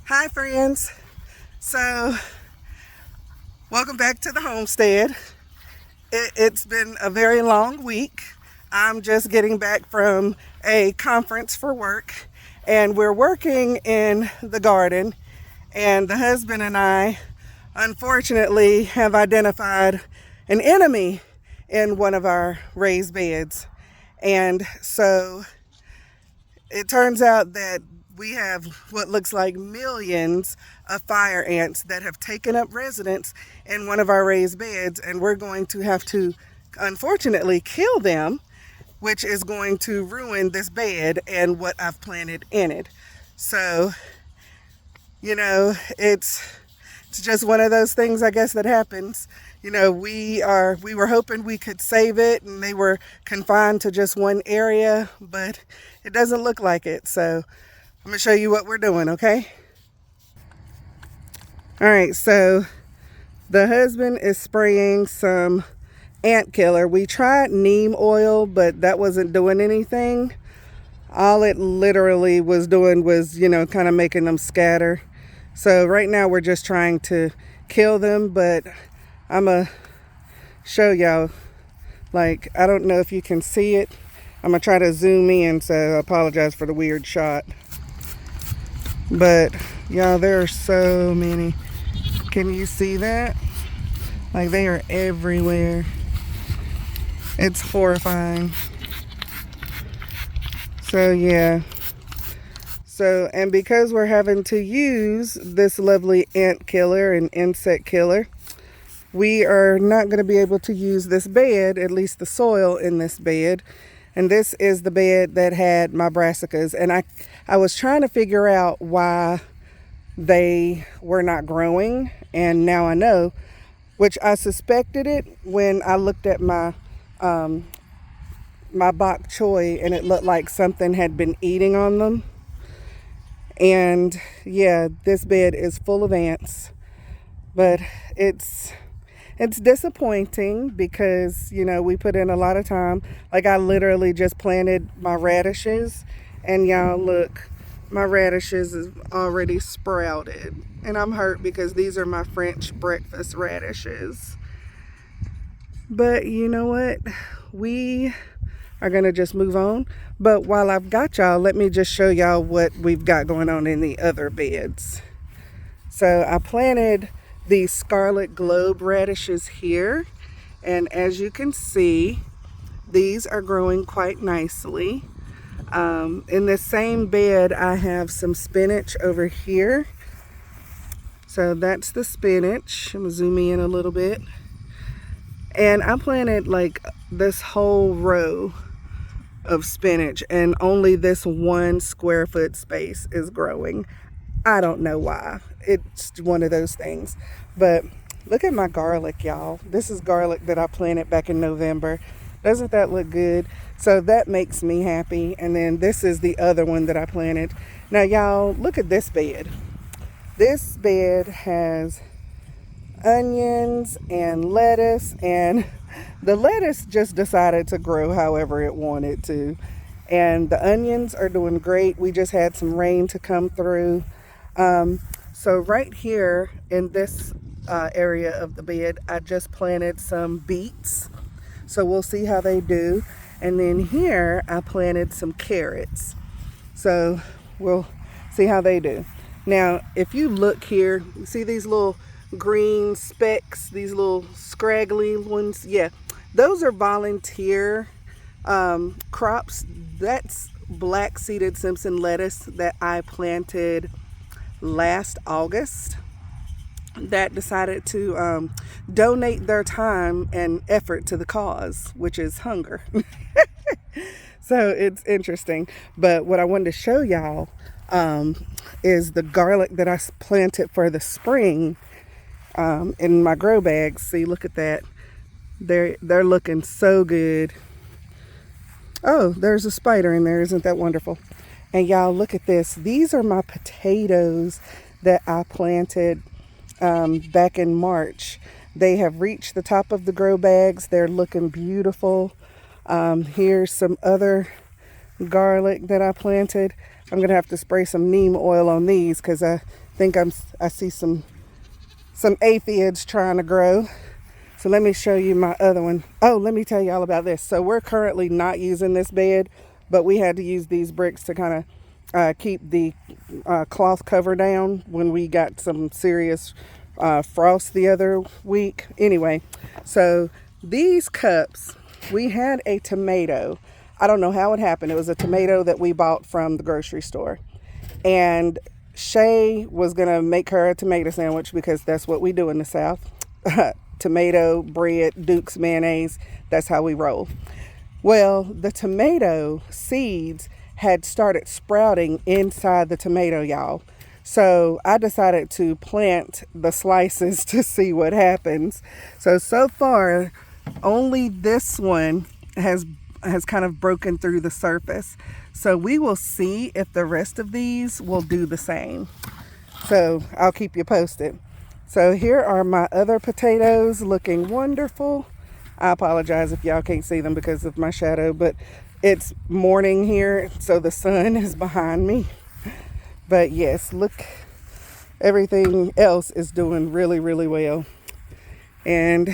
Hi friends. So welcome back to the homestead. It's been a very long week. I'm just getting back from a conference for work, and we're working in the garden, and the husband and I unfortunately have identified an enemy in one of our raised beds. And so it turns out that we have what looks like millions of fire ants that have taken up residence in one of our raised beds, and we're going to have to unfortunately kill them, which is going to ruin this bed and what I've planted in it. So, it's just one of those things, I guess, that happens. We were hoping we could save it, and they were confined to just one area, but it doesn't look like it. So I'm gonna show you what we're doing, okay? All right, so the husband is spraying some ant killer. We tried neem oil, but that wasn't doing anything. All it literally was doing was, kind of making them scatter. So right now we're just trying to kill them, but I'm gonna show y'all. Like, I don't know if you can see it. I'm gonna try to zoom in, so I apologize for the weird shot. But y'all, there are so many. Can you see that? Like, they are everywhere. It's horrifying. So yeah. So, and because we're having to use this lovely ant killer and insect killer, we are not going to be able to use this bed, at least the soil in this bed. And this is the bed that had my brassicas. And I was trying to figure out why they were not growing. And now I know, which I suspected it when I looked at my bok choy, and it looked like something had been eating on them. And yeah, this bed is full of ants, but it's disappointing because, we put in a lot of time. Like, I literally just planted my radishes, and y'all look, my radishes is already sprouted, and I'm hurt because these are my French breakfast radishes. But you know what? We are gonna just move on. But while I've got y'all, let me just show y'all what we've got going on in the other beds. So I planted these scarlet globe radishes here, and as you can see, these are growing quite nicely. In the same bed, I have some spinach over here. So that's the spinach. I'm gonna zoom in a little bit. And I planted like this whole row of spinach, and only this 1 square foot space is growing. I don't know why. It's one of those things. But look at my garlic, y'all. This is garlic that I planted back in November. Doesn't that look good? So that makes me happy. And then this is the other one that I planted. Now y'all, look at this bed. This bed has onions and lettuce, and the lettuce just decided to grow however it wanted to, and the onions are doing great. We just had some rain to come through. So right here in this area of the bed, I just planted some beets, so we'll see how they do. And then here I planted some carrots, so we'll see how they do. Now if you look here, you see these little green specks, these little scraggly ones? Yeah, those are volunteer crops. That's black seeded Simpson lettuce that I planted last August, that decided to donate their time and effort to the cause, which is hunger. So it's interesting. But what I wanted to show y'all is the garlic that I planted for the spring in my grow bags. See, look at that. They're looking so good. Oh, there's a spider in there. Isn't that wonderful? And y'all, look at this. These are my potatoes that I planted back in March. They have reached the top of the grow bags. They're looking beautiful. Here's some other garlic that I planted. I'm gonna have to spray some neem oil on these because I think I see some aphids trying to grow. So let me show you my other one. Oh, let me tell you all about this. So we're currently not using this bed, but we had to use these bricks to kind of keep the cloth cover down when we got some serious frost the other week. Anyway, so these cups, we had a tomato. I don't know how it happened. It was a tomato that we bought from the grocery store. And Shay was going to make her a tomato sandwich because that's what we do in the South. Tomato, bread, Duke's mayonnaise. That's how we roll. Well, the tomato seeds had started sprouting inside the tomato, y'all. So I decided to plant the slices to see what happens. So far, only this one has kind of broken through the surface. So we will see if the rest of these will do the same. So I'll keep you posted. So here are my other potatoes looking wonderful. I apologize if y'all can't see them because of my shadow, but it's morning here, so the sun is behind me. But yes, look, everything else is doing really, really well. And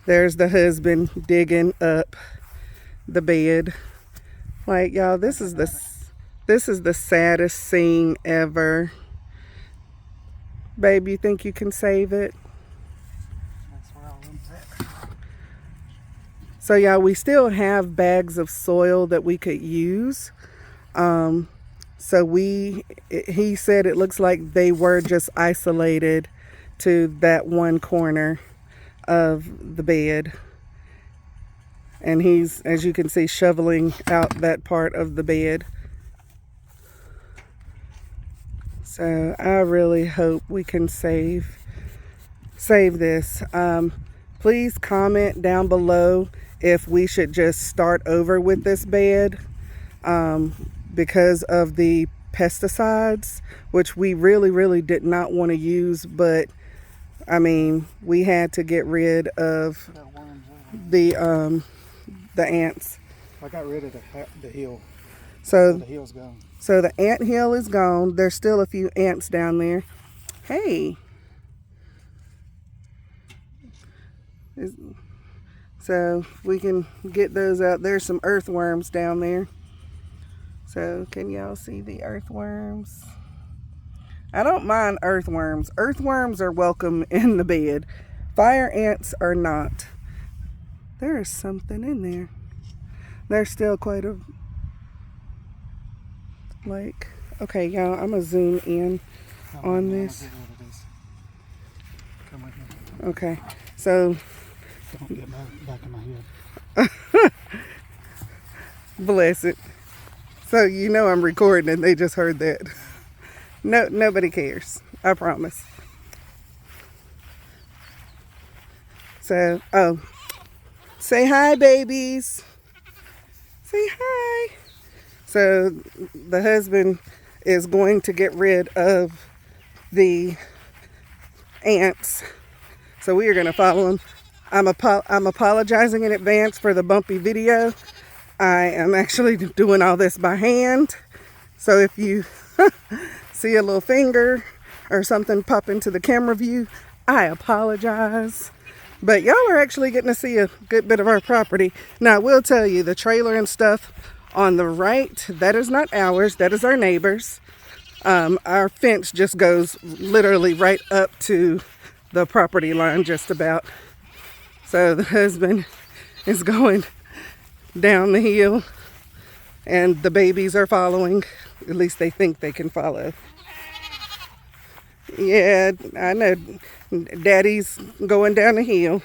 there's the husband digging up the bed. Like, y'all, this is the saddest scene ever. Babe, you think you can save it? That's where I'll at. So, y'all, we still have bags of soil that we could use. So he said it looks like they were just isolated to that one corner of the bed. And he's, as you can see, shoveling out that part of the bed. So I really hope we can save this. Please comment down below if we should just start over with this bed because of the pesticides, which we really, really did not want to use. But I mean, we had to get rid of the ants. I got rid of the hill. So the hill's gone. So the ant hill is gone. There's still a few ants down there. Hey. So we can get those out. There's some earthworms down there. So can y'all see the earthworms? I don't mind earthworms. Earthworms are welcome in the bed. Fire ants are not. There is something in there. There's still quite a... Like, okay, y'all, I'm gonna zoom in on this. Come with me. Okay, so don't get back in my head. Bless it. So you know I'm recording and they just heard that. No, nobody cares. I promise. So, oh, say hi, babies. Say hi. So the husband is going to get rid of the ants. So we are going to follow him. I'm apologizing in advance for the bumpy video. I am actually doing all this by hand. So if you see a little finger or something pop into the camera view, I apologize. But y'all are actually getting to see a good bit of our property. Now I will tell you, the trailer and stuff on the right, that is not ours, that is our neighbor's. Our fence just goes literally right up to the property line just about. So the husband is going down the hill and the babies are following. At least they think they can follow. Yeah, I know. Daddy's going down the hill.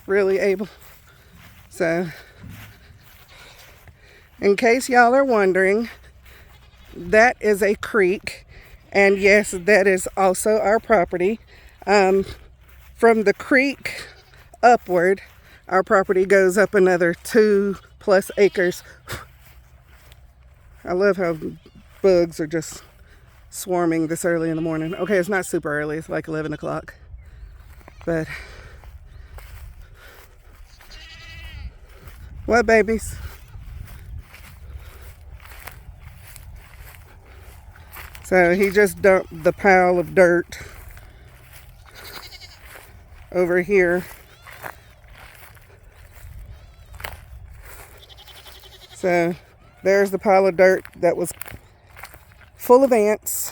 Really, Abel? So, in case y'all are wondering, that is a creek. And yes, that is also our property. From the creek upward, our property goes up another 2+ acres. I love how bugs are just swarming this early in the morning. Okay, it's not super early. It's like 11 o'clock. But, what, babies? So he just dumped the pile of dirt over here. So there's the pile of dirt that was full of ants.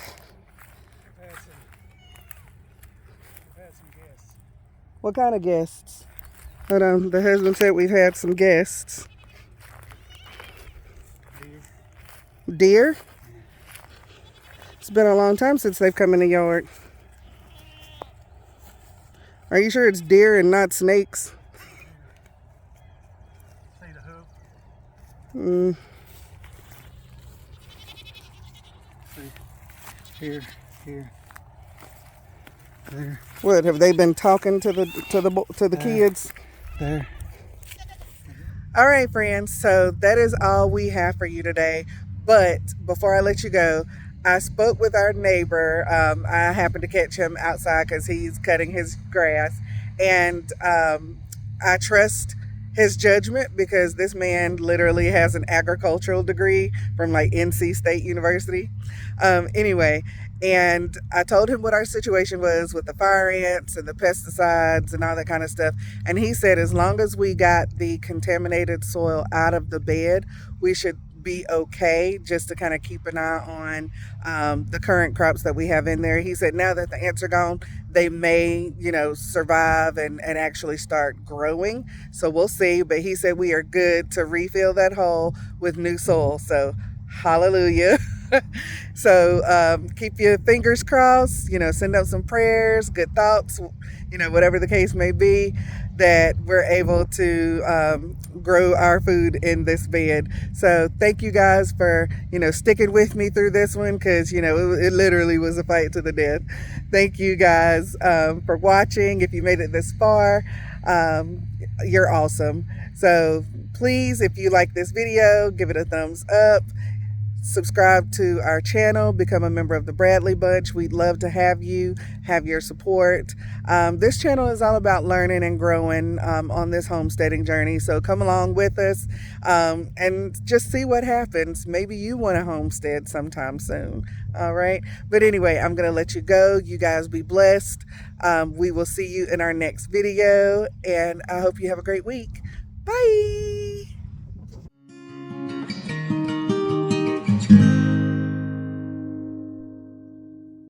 We've had some guests. What kind of guests? Hold on, the husband said we've had some guests. Deer? It's been a long time since they've come in the yard. Are you sure it's deer and not snakes? See the hoof? Mm. See? Here, there, What have they been talking to the kids? there. All right, friends. So that is all we have for you today. But before I let you go, I spoke with our neighbor. I happened to catch him outside because he's cutting his grass, and I trust his judgment because this man literally has an agricultural degree from like NC State University. Anyway, and I told him what our situation was with the fire ants and the pesticides and all that kind of stuff. And he said as long as we got the contaminated soil out of the bed, we should be okay, just to kind of keep an eye on the current crops that we have in there. He said now that the ants are gone, they may, survive and actually start growing. So we'll see. But he said we are good to refill that hole with new soil. So hallelujah. So keep your fingers crossed, send up some prayers, good thoughts, whatever the case may be, that we're able to grow our food in this bed. So thank you guys for, sticking with me through this one because, it literally was a fight to the death. Thank you guys for watching. If you made it this far, you're awesome. So please, if you like this video, give it a thumbs up. Subscribe to our channel, become a member of the Bradley Bunch. We'd love to have you, have your support. This channel is all about learning and growing on this homesteading journey. So come along with us and just see what happens. Maybe you want to homestead sometime soon. All right. But anyway, I'm going to let you go. You guys be blessed. We will see you in our next video, and I hope you have a great week. Bye.